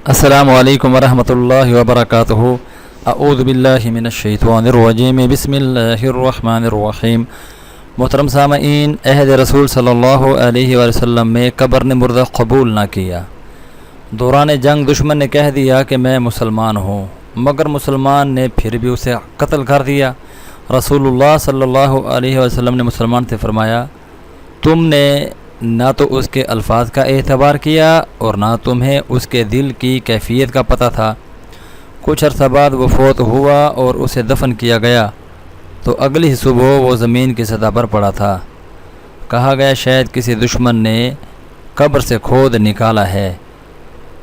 السلام علیکم ورحمۃ اللہ وبرکاتہ۔ اعوذ باللہ من الشیطان الرجیم، بسم اللہ الرحمن الرحیم۔ محترم سامعین، عہد رسول صلی اللہ علیہ وسلم میں قبر نے مردہ قبول نہ کیا۔ دوران جنگ دشمن نے کہہ دیا کہ میں مسلمان ہوں، مگر مسلمان نے پھر بھی اسے قتل کر دیا۔ رسول اللہ صلی اللہ علیہ وسلم نے مسلمان سے فرمایا، تم نے نہ تو اس کے الفاظ کا اعتبار کیا اور نہ تمہیں اس کے دل کی کیفیت کا پتہ تھا۔ کچھ عرصہ بعد وہ فوت ہوا اور اسے دفن کیا گیا تو اگلی ہی صبح وہ زمین کی سطح پر پڑا تھا۔ کہا گیا شاید کسی دشمن نے قبر سے کھود نکالا ہے۔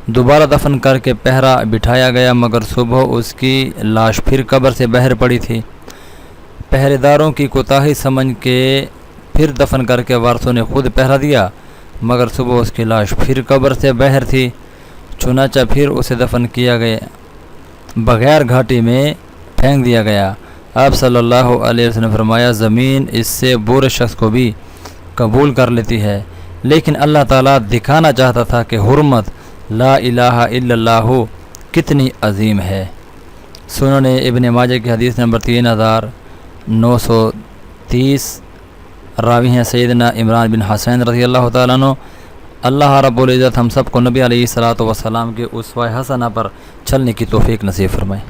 دوبارہ دفن کر کے پہرا بٹھایا گیا، مگر صبح اس کی لاش پھر قبر سے باہر پڑی تھی۔ پہرے داروں کی کوتاہی سمجھ کے پھر دفن کر کے وارثوں نے خود پہرا دیا، مگر صبح اس کی لاش پھر قبر سے باہر تھی۔ چنانچہ پھر اسے دفن کیا گیا، بغیر گھاٹی میں پھینک دیا گیا۔ آپ صلی اللہ علیہ وسلم نے فرمایا، زمین اس سے برے شخص کو بھی قبول کر لیتی ہے، لیکن اللہ تعالیٰ دکھانا چاہتا تھا کہ حرمت لا الہ الا اللہ کتنی عظیم ہے۔ سنن ابن ماجہ کی حدیث نمبر 3930، راوی ہیں سیدنا عمران بن حسین رضی اللہ تعالیٰ عنہ۔ اللہ رب العزت ہم سب کو نبی علیہ الصلوۃ والسلام کے اسوہ حسنہ پر چلنے کی توفیق نصیب فرمائے۔